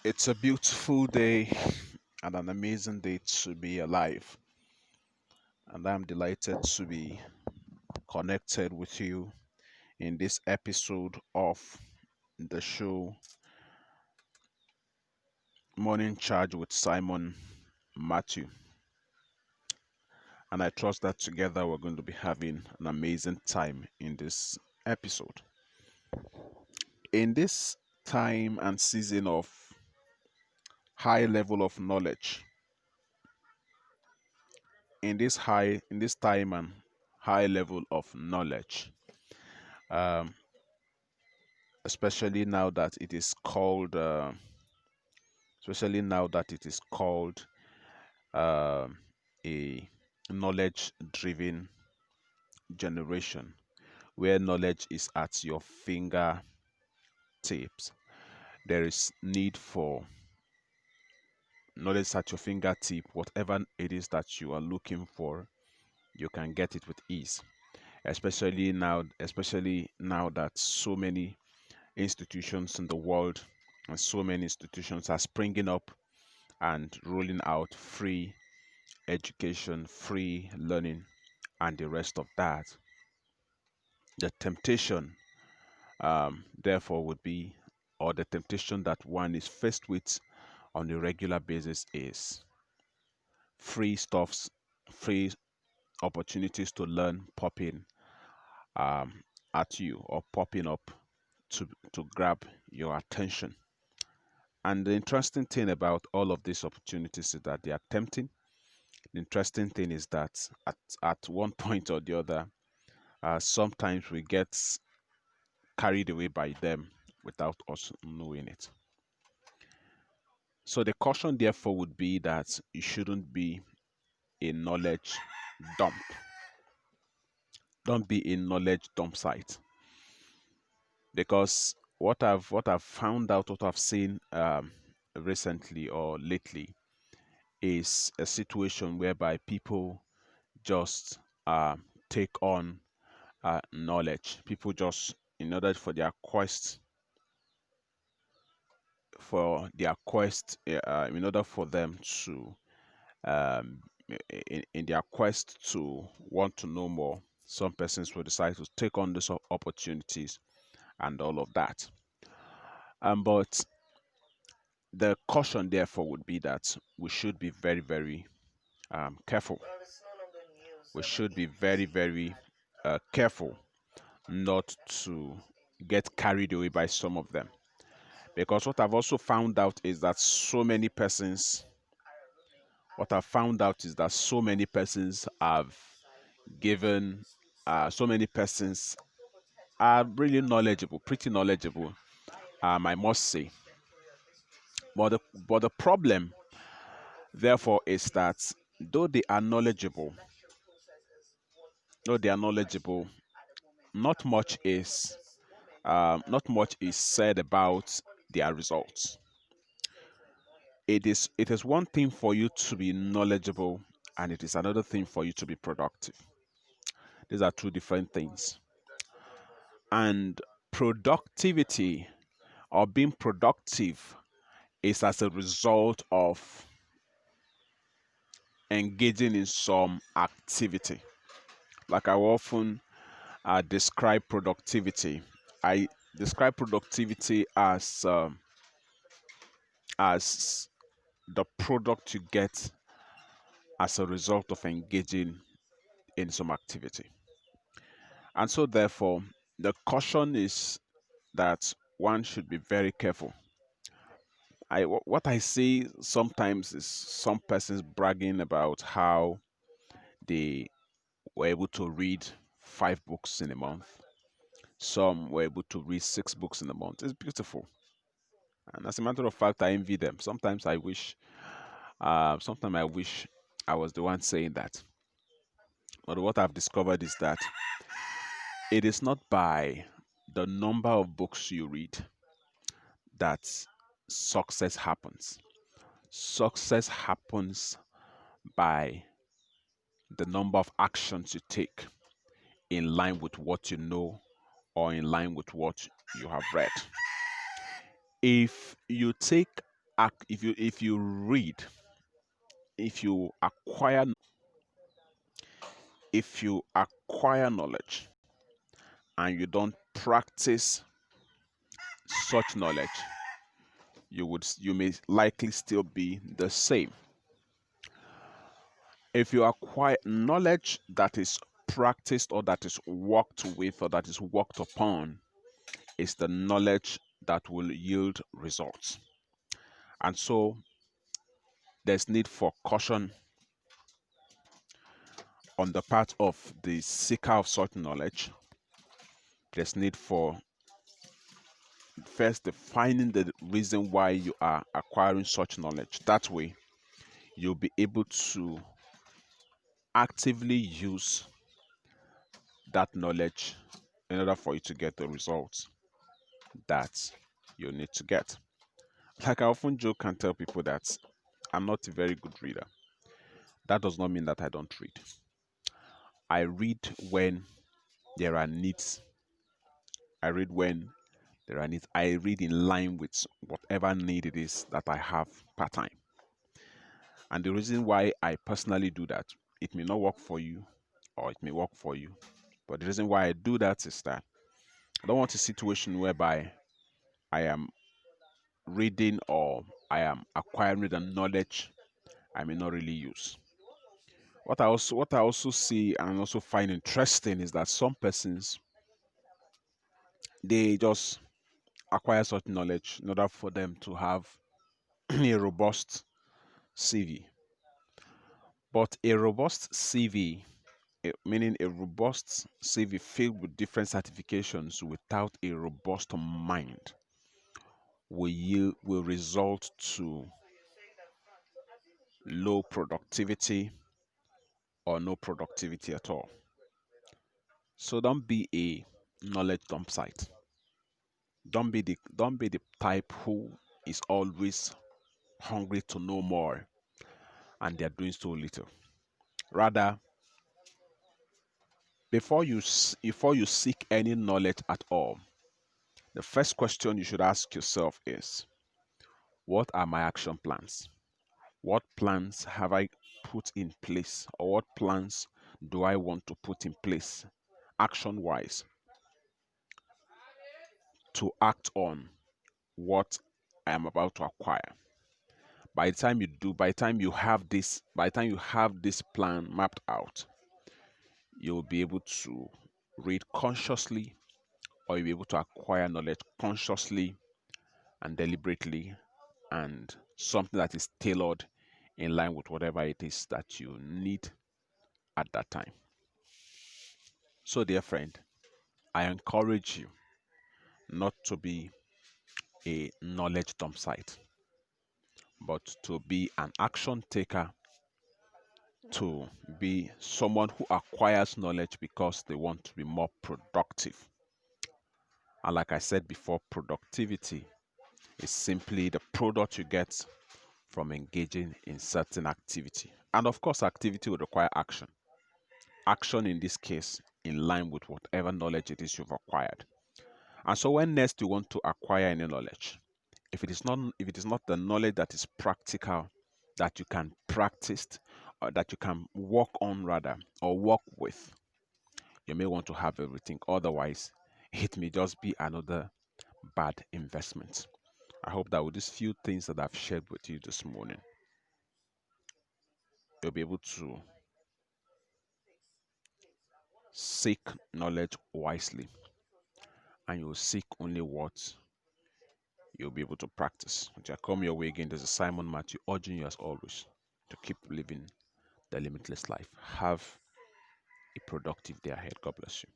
It's a beautiful day and an amazing day to be alive. And I'm delighted to be connected with you in this episode of the show Morning Charge with Simon Matthew. And I trust that together we're going to be having an amazing time in this episode. In this time and season of high level of knowledge, in this time and high level of knowledge, um, especially now that it is called especially now that it is called um a knowledge driven generation where knowledge is at your fingertips. There is need for knowledge at your fingertip. Whatever it is that you are looking for, you can get it with ease, especially now that so many institutions in the world and so many institutions are springing up and rolling out free education, free learning, and the rest of that. The temptation, therefore, would be, or the temptation that one is faced with on a regular basis is free stuffs, free opportunities to learn popping um, at you or popping up to grab your attention. And the interesting thing about all of these opportunities is that they are tempting. The interesting thing is that at one point or the other, sometimes we get carried away by them without us knowing it. So the caution, therefore, would be that you shouldn't be a knowledge dump. Don't be a knowledge dump site, because what I've found out, what I've seen recently or lately, is a situation whereby people just take on knowledge. People just, in order in order for them to um, in their quest to want to know more, some persons will decide to take on these opportunities and all of that. But the caution, therefore, would be that we should be very, very careful. We should be very, very careful not to get carried away by some of them. Because what I've also found out is that what I've found out is that so many persons have given, so many persons are really knowledgeable, pretty knowledgeable, I must say. But the problem, therefore, is that though they are knowledgeable, though they are knowledgeable, not much is not much is said about their results. It is one thing for you to be knowledgeable, and it is another thing for you to be productive. These are two different things. And productivity, or being productive, is as a result of engaging in some activity. Like I often describe productivity. I describe productivity as the product you get as a result of engaging in some activity. And so, therefore, the caution is that one should be very careful. What I see sometimes is some persons bragging about how they were able to read 5 books in a month. Some were able to read 6 books in a month. It's beautiful. And as a matter of fact, I envy them. Sometimes I wish I was the one saying that. But what I've discovered is that it is not by the number of books you read that success happens. Success happens by the number of actions you take in line with what you know or in line with what you have read. If you take if you read, if you acquire if you acquire knowledge and you don't practice such knowledge, you may likely still be the same. If you acquire knowledge that is practiced or that is worked with or that is worked upon, is the knowledge that will yield results. And so there's need for caution on the part of the seeker of such knowledge. There's need for first defining the reason why you are acquiring such knowledge. That way, you'll be able to actively use that knowledge in order for you to get the results that you need to get. Like I often joke and tell people that I'm not a very good reader. That does not mean that I don't read. I read when there are needs. I read when there are needs. I read in line with whatever need it is that I have part time. And the reason why I personally do that, it may not work for you or it may work for you. But the reason why I do that is that I don't want a situation whereby I am reading or I am acquiring the knowledge I may not really use. What I also see and also find interesting is that some persons, they just acquire such knowledge in order for them to have a robust CV. But a robust CV, meaning a robust CV filled with different certifications without a robust mind, will result to low productivity or no productivity at all. So don't be a knowledge dump site. Don't be the type who is always hungry to know more and they're doing so little. Rather, before you seek any knowledge at all, the first question you should ask yourself is, what are my action plans? What plans have I put in place, or what plans do I want to put in place action wise to act on what I am about to acquire? By the time you have this plan mapped out, you'll be able to read consciously, or you'll be able to acquire knowledge consciously and deliberately, and something that is tailored in line with whatever it is that you need at that time. So, dear friend, I encourage you not to be a knowledge dump site, but to be an action taker, to be someone who acquires knowledge because they want to be more productive. And like I said before, productivity is simply the product you get from engaging in certain activity. And of course, activity will require action. Action in this case in line with whatever knowledge it is you've acquired. And so when next you want to acquire any knowledge, if it is not the knowledge that is practical, that you can practice, or that you can work on rather, or work with, you may want to have everything. Otherwise, it may just be another bad investment. I hope that with these few things that I've shared with you this morning, you'll be able to seek knowledge wisely, and you'll seek only what you'll be able to practice. Until I come your way again, there's a Simon Matthew urging you as always to keep living the limitless life. Have a productive day ahead. God bless you.